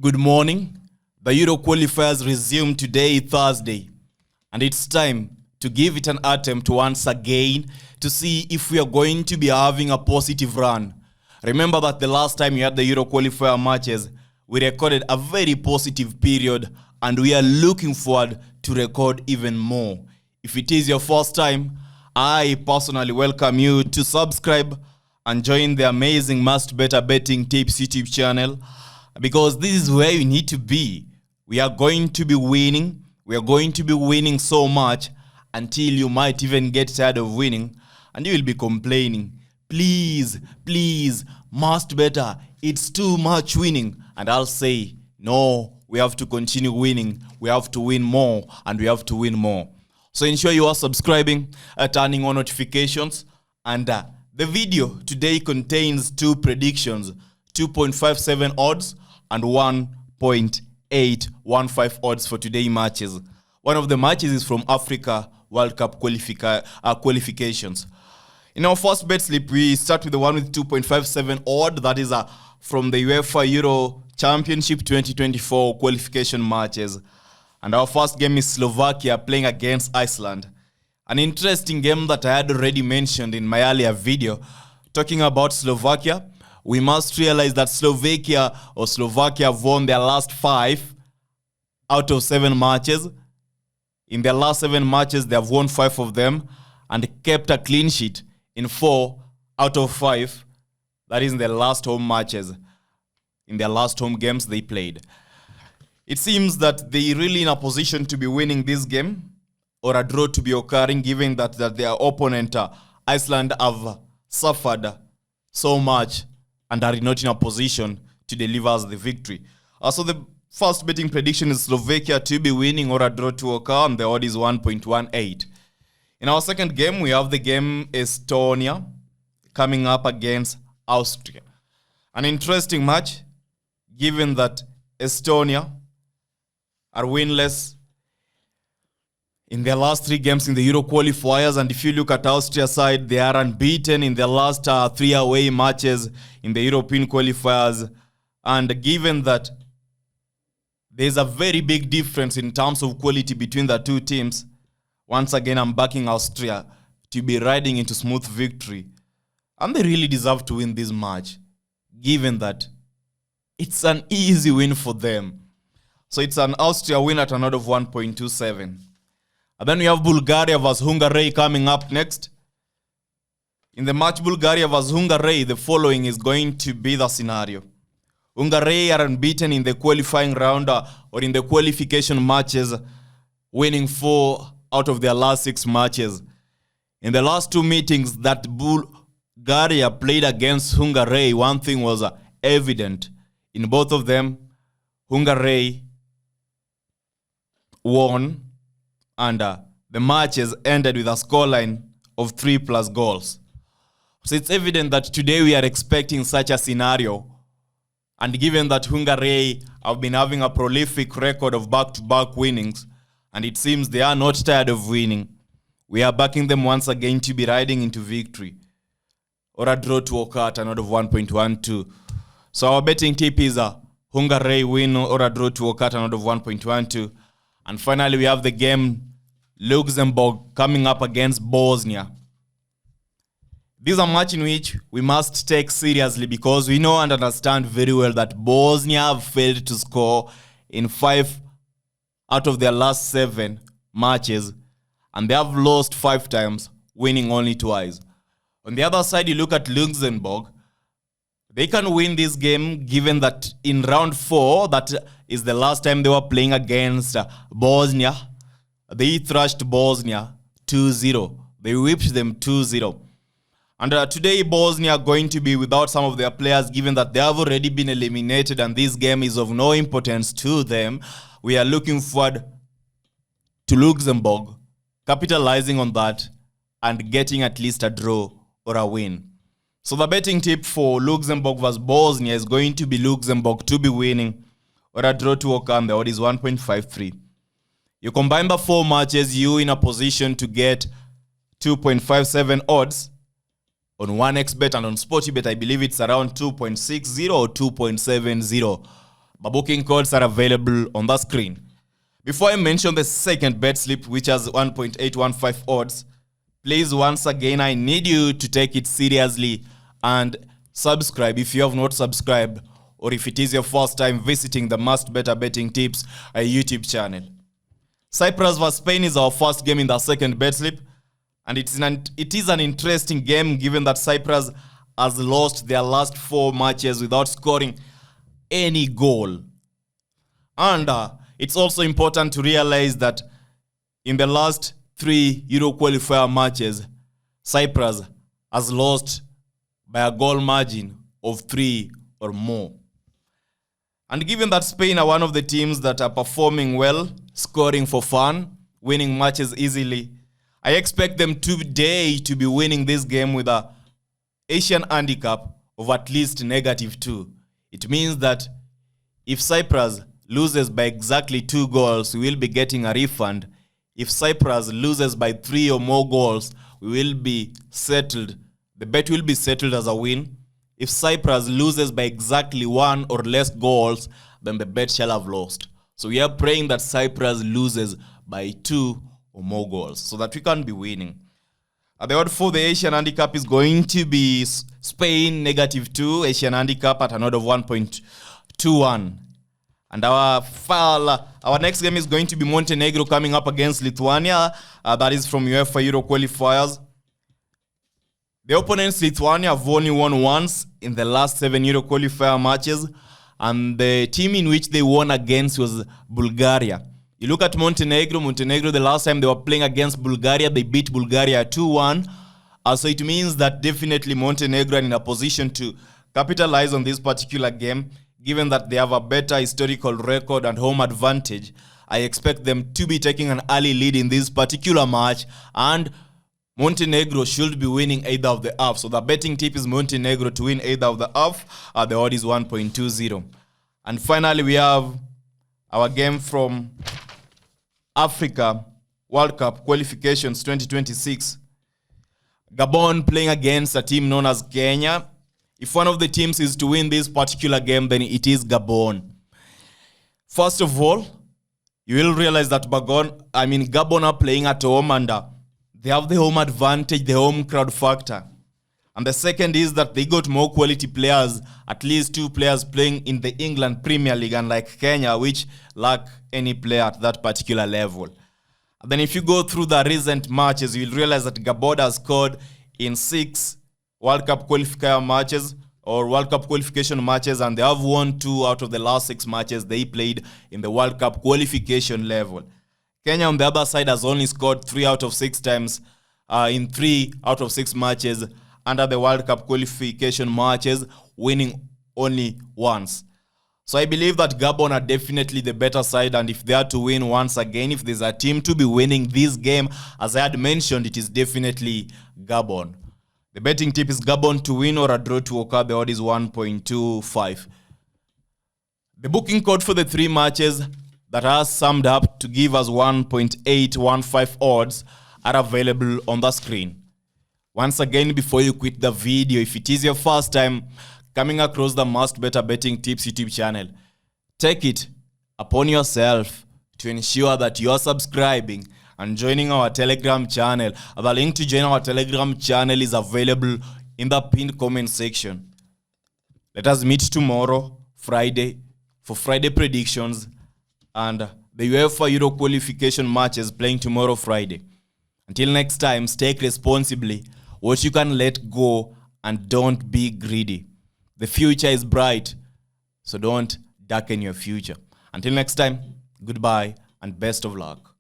Good morning. The Euro qualifiers resume today, Thursday, and it's time to give it an attempt once again to see if we are going to be having a positive run. Remember that the last time we had the Euro qualifier matches, we recorded a very positive period, and we are looking forward to record even more. If it is your first time, I personally welcome you to subscribe and join the amazing Maskedbettor Betting Tips YouTube channel, because this is where you need to be. We are going to be winning. We are going to be winning so much until you might even get tired of winning and you will be complaining. Please, Maskedbettor, it's too much winning. And I'll say, no, we have to continue winning. We have to win more, and we have to win more. So ensure you are subscribing, turning on notifications. And the video today contains two predictions, 2.57 odds and 1.815 odds for today's matches. One of the matches is from Africa World Cup qualifications. In our first bet slip, we start with the one with 2.57 odd. That is from the UEFA Euro Championship 2024 qualification matches. And our first game is Slovakia playing against Iceland. An interesting game that I had already mentioned in my earlier video. Talking about Slovakia, we must realize that Slovakia have won their last 5 out of 7 matches. In their last 7 matches, they have won 5 of them and kept a clean sheet in 4 out of 5. That is in their last home matches, in their last home games they played. It seems that they are really in a position to be winning this game, or a draw to be occurring, given that their opponent, Iceland, have suffered so much and are not in a position to deliver us the victory. So the first betting prediction is Slovakia to be winning or a draw to occur, and the odd is 1.18. In our second game, we have the game Estonia coming up against Austria. An interesting match, given that Estonia are winless in their last 3 games in the Euro qualifiers. And if you look at Austria's side, they are unbeaten in their last 3 away matches in the European qualifiers. And given that there's a very big difference in terms of quality between the two teams, once again, I'm backing Austria to be riding into smooth victory. And they really deserve to win this match, given that it's an easy win for them. So it's an Austria win at an odd of 1.27. And then we have Bulgaria vs Hungary coming up next. In the match Bulgaria vs Hungary, the following is going to be the scenario. Hungary are unbeaten in the qualifying round or in the qualification matches, winning 4 out of their last 6 matches. In the last 2 meetings that Bulgaria played against Hungary, one thing was evident. In both of them, Hungary won, and the matches ended with a scoreline of 3+ goals. So it's evident that today we are expecting such a scenario. And given that Hungary have been having a prolific record of back-to-back winnings, and it seems they are not tired of winning, we are backing them once again to be riding into victory, or a draw to occur at an odd of 1.12. So our betting tip is a Hungary win or a draw to occur at an odd of 1.12. And finally, we have the game Luxembourg coming up against Bosnia. This is a match in which we must take seriously, because we know and understand very well that Bosnia have failed to score in 5 out of their last 7 matches, and they have lost 5 times, winning only twice. On the other side, you look at Luxembourg. They can win this game, given that in round 4, that is the last time they were playing against Bosnia, they thrashed Bosnia 2-0. They whipped them 2-0. And today, Bosnia are going to be without some of their players, given that they have already been eliminated and this game is of no importance to them. We are looking forward to Luxembourg capitalizing on that and getting at least a draw or a win. So the betting tip for Luxembourg vs Bosnia is going to be Luxembourg to be winning or a draw to occur, and the odd is 1.53. You combine the 4 matches, you in a position to get 2.57 odds on 1xbet, and on sportybet I believe it's around 2.60 or 2.70. My booking codes are available on the screen. Before I mention the second bet slip, which has 1.815 odds, please once again I need you to take it seriously and subscribe if you have not subscribed, or if it is your first time visiting the Must Better Betting Tips YouTube channel. Cyprus vs Spain is our first game in the second bet slip, and it is an interesting game given that Cyprus has lost their last 4 matches without scoring any goal. And it's also important to realize that in the last 3 Euro qualifier matches, Cyprus has lost by a goal margin of 3 or more. And given that Spain are one of the teams that are performing well, scoring for fun, winning matches easily, I expect them today to be winning this game with an Asian handicap of at least -2. It means that if Cyprus loses by exactly 2 goals, we will be getting a refund. If Cyprus loses by 3 or more goals, we will be settled. The bet will be settled as a win. If Cyprus loses by exactly 1 or less goals, then the bet shall have lost. So we are praying that Cyprus loses by 2 or more goals so that we can be winning. The odd for the Asian handicap is going to be Spain -2, Asian handicap at an odd of 1.21. And our next game is going to be Montenegro coming up against Lithuania. That is from UEFA Euro qualifiers. The opponents, Lithuania, have only won once in the last 7 Euro qualifier matches. And the team in which they won against was Bulgaria. You look at Montenegro, the last time they were playing against Bulgaria, they beat Bulgaria 2-1. So it means that definitely Montenegro are in a position to capitalize on this particular game. Given that they have a better historical record and home advantage, I expect them to be taking an early lead in this particular match, and Montenegro should be winning either of the half. So the betting tip is Montenegro to win either of the half. The odd is 1.20. And finally, we have our game from Africa World Cup qualifications 2026. Gabon playing against a team known as Kenya. If one of the teams is to win this particular game, then it is Gabon. First of all, you will realize that Gabon are playing at home, and they have the home advantage, the home crowd factor. And the second is that they got more quality players, at least 2 players playing in the England Premier League, unlike Kenya, which lack any player at that particular level. And then if you go through the recent matches, you'll realize that Gabon has scored in 6 World Cup qualifier matches or World Cup qualification matches, and they have won 2 out of the last 6 matches they played in the World Cup qualification level. Kenya, on the other side, has only scored 3 out of 6 times in 3 out of 6 matches under the World Cup qualification matches, winning only once. So I believe that Gabon are definitely the better side, and if they are to win once again, if there's a team to be winning this game, as I had mentioned, it is definitely Gabon. The betting tip is Gabon to win or a draw to occur. The odd is 1.25. The booking code for the 3 matches that are summed up to give us 1.815 odds are available on the screen. Once again, before you quit the video, if it is your first time coming across the Must Better Betting Tips YouTube channel, take it upon yourself to ensure that you are subscribing and joining our Telegram channel. The link to join our Telegram channel is available in the pinned comment section. Let us meet tomorrow, Friday, for Friday predictions and the UEFA Euro qualification matches playing tomorrow, Friday. Until next time, stay responsibly, what you can let go, and don't be greedy. The future is bright, so don't darken your future. Until next time, goodbye and best of luck.